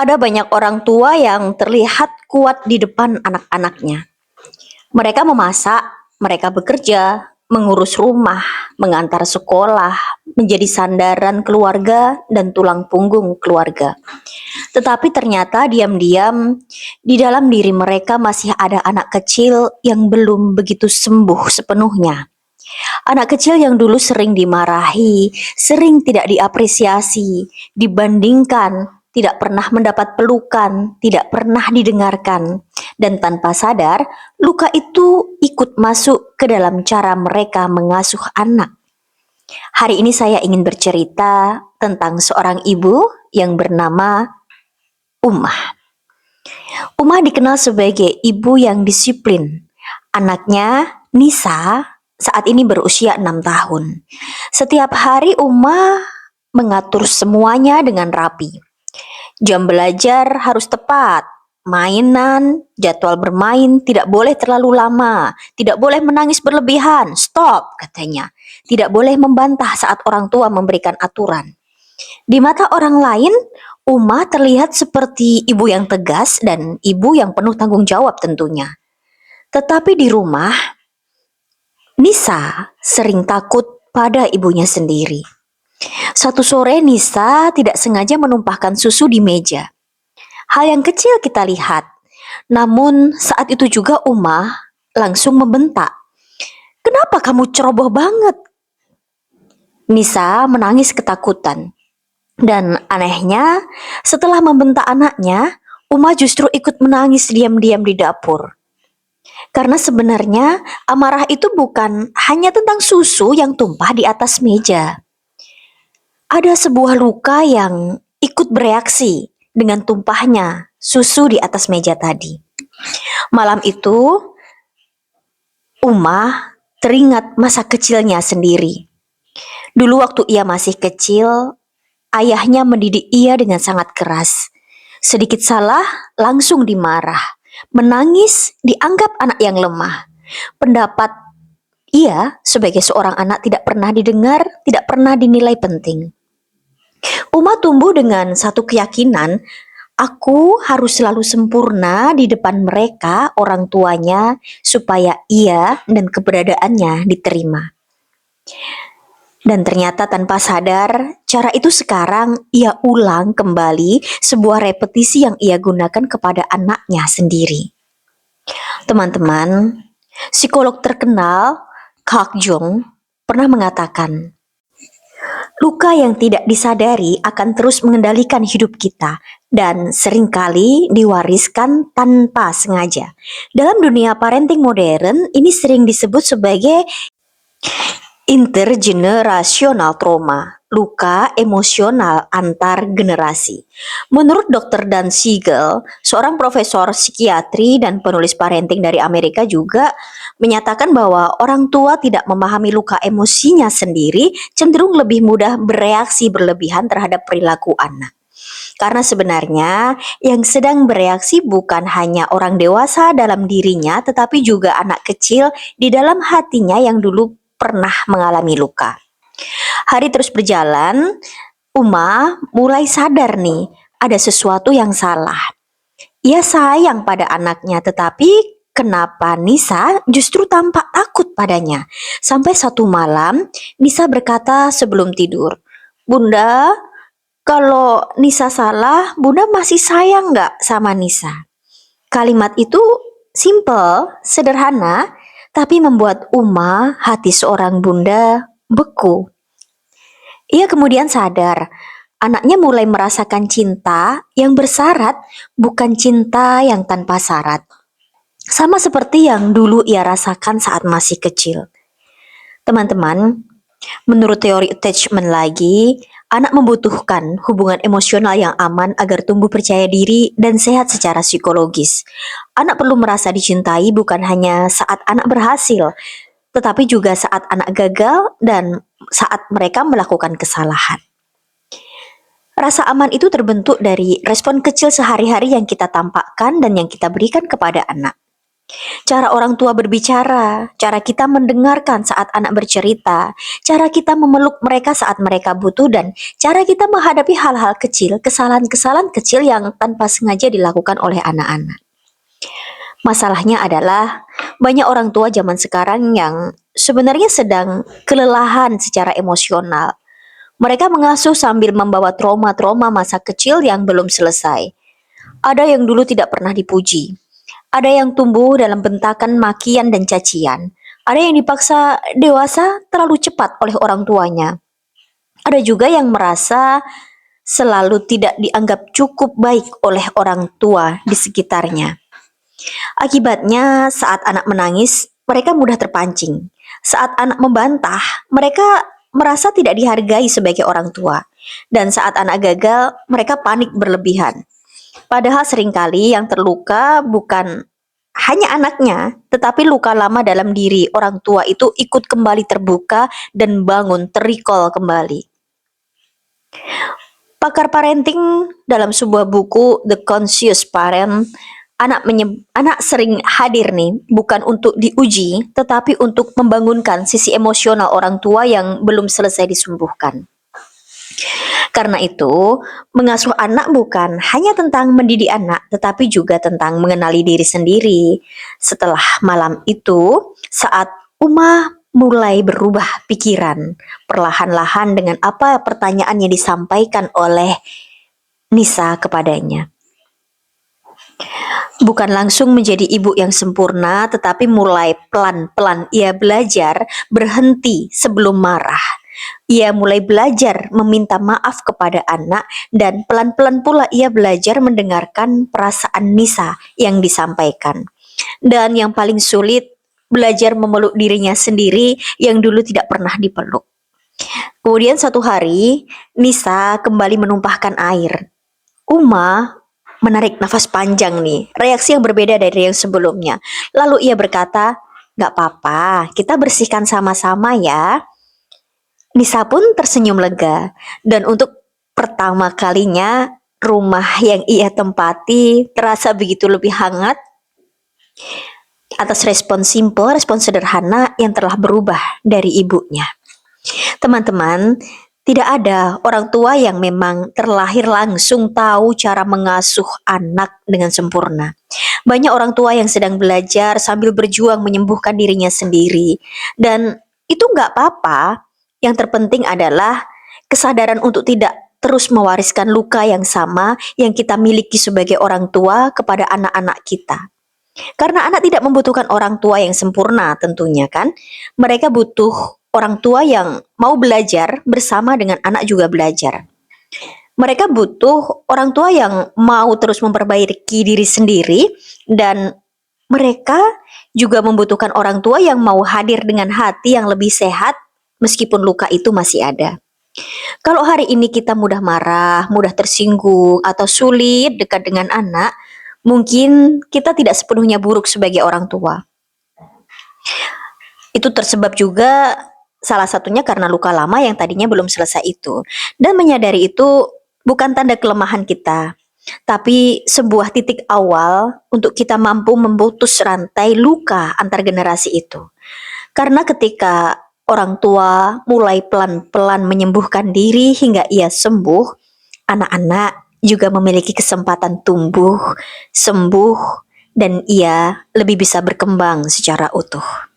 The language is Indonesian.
Ada banyak orang tua yang terlihat kuat di depan anak-anaknya. Mereka memasak, mereka bekerja, mengurus rumah, mengantar sekolah, menjadi sandaran keluarga dan tulang punggung keluarga. Tetapi ternyata diam-diam di dalam diri mereka masih ada anak kecil yang belum begitu sembuh sepenuhnya. Anak kecil yang dulu sering dimarahi, sering tidak diapresiasi, dibandingkan, tidak pernah mendapat pelukan, tidak pernah didengarkan, dan tanpa sadar, luka itu ikut masuk ke dalam cara mereka mengasuh anak. Hari ini saya ingin bercerita tentang seorang ibu yang bernama Umah. Umah dikenal sebagai ibu yang disiplin. Anaknya, Nisa, saat ini berusia 6 tahun. Setiap hari Umah mengatur semuanya dengan rapi. Jam belajar harus tepat, mainan, jadwal bermain tidak boleh terlalu lama, tidak boleh menangis berlebihan, stop katanya. Tidak boleh membantah saat orang tua memberikan aturan. Di mata orang lain, Uma terlihat seperti ibu yang tegas dan ibu yang penuh tanggung jawab tentunya. Tetapi di rumah, Nisa sering takut pada ibunya sendiri. Satu sore Nisa tidak sengaja menumpahkan susu di meja. Hal yang kecil kita lihat, namun saat itu juga Uma langsung membentak. "Kenapa kamu ceroboh banget?" Nisa menangis ketakutan. Dan anehnya, setelah membentak anaknya, Uma justru ikut menangis diam-diam di dapur. Karena sebenarnya amarah itu bukan hanya tentang susu yang tumpah di atas meja. Ada sebuah luka yang ikut bereaksi dengan tumpahnya susu di atas meja tadi. Malam itu, Uma teringat masa kecilnya sendiri. Dulu waktu ia masih kecil, ayahnya mendidik ia dengan sangat keras. Sedikit salah, langsung dimarah. Menangis, dianggap anak yang lemah. Pendapat ia sebagai seorang anak tidak pernah didengar, tidak pernah dinilai penting. Uma tumbuh dengan satu keyakinan, aku harus selalu sempurna di depan mereka, orang tuanya, supaya ia dan keberadaannya diterima. Dan ternyata tanpa sadar, cara itu sekarang ia ulang kembali sebuah repetisi yang ia gunakan kepada anaknya sendiri. Teman-teman, psikolog terkenal Carl Jung pernah mengatakan, luka yang tidak disadari akan terus mengendalikan hidup kita dan seringkali diwariskan tanpa sengaja. Dalam dunia parenting modern, ini sering disebut sebagai intergenerational trauma, luka emosional antar generasi. Menurut Dr. Dan Siegel, seorang profesor psikiatri dan penulis parenting dari Amerika juga menyatakan bahwa orang tua tidak memahami luka emosinya sendiri cenderung lebih mudah bereaksi berlebihan terhadap perilaku anak. Karena sebenarnya yang sedang bereaksi bukan hanya orang dewasa dalam dirinya, tetapi juga anak kecil di dalam hatinya yang dulu pernah mengalami luka. Hari terus berjalan, Uma mulai sadar nih, ada sesuatu yang salah. Ia sayang pada anaknya, tetapi kenapa Nisa justru tampak takut padanya? Sampai satu malam, Nisa berkata sebelum tidur, "Bunda, kalau Nisa salah, Bunda masih sayang nggak sama Nisa?" Kalimat itu simple, sederhana, tapi membuat Uma, hati seorang bunda, beku. Ia kemudian sadar, anaknya mulai merasakan cinta yang bersyarat, bukan cinta yang tanpa syarat. Sama seperti yang dulu ia rasakan saat masih kecil. Teman-teman, menurut teori attachment lagi, anak membutuhkan hubungan emosional yang aman agar tumbuh percaya diri dan sehat secara psikologis. Anak perlu merasa dicintai bukan hanya saat anak berhasil, tetapi juga saat anak gagal dan saat mereka melakukan kesalahan. Rasa aman itu terbentuk dari respon kecil sehari-hari yang kita tampakkan dan yang kita berikan kepada anak. Cara orang tua berbicara, cara kita mendengarkan saat anak bercerita, cara kita memeluk mereka saat mereka butuh, dan cara kita menghadapi hal-hal kecil, kesalahan-kesalahan kecil yang tanpa sengaja dilakukan oleh anak-anak. Masalahnya adalah banyak orang tua zaman sekarang yang sebenarnya sedang kelelahan secara emosional. Mereka mengasuh sambil membawa trauma-trauma masa kecil yang belum selesai. Ada yang dulu tidak pernah dipuji, ada yang tumbuh dalam bentakan makian dan cacian. Ada yang dipaksa dewasa terlalu cepat oleh orang tuanya. Ada juga yang merasa selalu tidak dianggap cukup baik oleh orang tua di sekitarnya. Akibatnya, saat anak menangis, mereka mudah terpancing. Saat anak membantah, mereka merasa tidak dihargai sebagai orang tua. Dan saat anak gagal, mereka panik berlebihan. Padahal seringkali yang terluka bukan hanya anaknya, tetapi luka lama dalam diri orang tua itu ikut kembali terbuka dan bangun terrecall kembali. Pakar parenting dalam sebuah buku The Conscious Parent, anak sering hadir nih bukan untuk diuji, tetapi untuk membangunkan sisi emosional orang tua yang belum selesai disembuhkan. Karena itu, mengasuh anak bukan hanya tentang mendidik anak, tetapi juga tentang mengenali diri sendiri. Setelah malam itu, saat Uma mulai berubah pikiran, perlahan-lahan dengan apa pertanyaan yang disampaikan oleh Nisa kepadanya. Bukan langsung menjadi ibu yang sempurna, tetapi mulai pelan-pelan ia belajar berhenti sebelum marah. Ia mulai belajar meminta maaf kepada anak dan pelan-pelan pula ia belajar mendengarkan perasaan Nisa yang disampaikan. Dan yang paling sulit, belajar memeluk dirinya sendiri yang dulu tidak pernah dipeluk. Kemudian satu hari, Nisa kembali menumpahkan air. Uma menarik nafas panjang nih, reaksi yang berbeda dari yang sebelumnya. Lalu ia berkata, "Gak apa-apa, kita bersihkan sama-sama ya." Nisa pun tersenyum lega, dan untuk pertama kalinya rumah yang ia tempati terasa begitu lebih hangat atas respon simpel, respon sederhana yang telah berubah dari ibunya. Teman-teman, tidak ada orang tua yang memang terlahir langsung tahu cara mengasuh anak dengan sempurna. Banyak orang tua yang sedang belajar sambil berjuang menyembuhkan dirinya sendiri. Dan itu nggak apa-apa. Yang terpenting adalah kesadaran untuk tidak terus mewariskan luka yang sama yang kita miliki sebagai orang tua kepada anak-anak kita. Karena anak tidak membutuhkan orang tua yang sempurna tentunya kan. Mereka butuh orang tua yang mau belajar bersama dengan anak juga belajar. Mereka butuh orang tua yang mau terus memperbaiki diri sendiri, dan mereka juga membutuhkan orang tua yang mau hadir dengan hati yang lebih sehat meskipun luka itu masih ada. Kalau hari ini kita mudah marah, mudah tersinggung, atau sulit dekat dengan anak, mungkin kita tidak sepenuhnya buruk sebagai orang tua. Itu tersebab juga salah satunya karena luka lama yang tadinya belum selesai itu. Dan menyadari itu bukan tanda kelemahan kita, tapi sebuah titik awal untuk kita mampu memutus rantai luka antar generasi itu. Karena ketika orang tua mulai pelan-pelan menyembuhkan diri hingga ia sembuh, anak-anak juga memiliki kesempatan tumbuh, sembuh, dan ia lebih bisa berkembang secara utuh.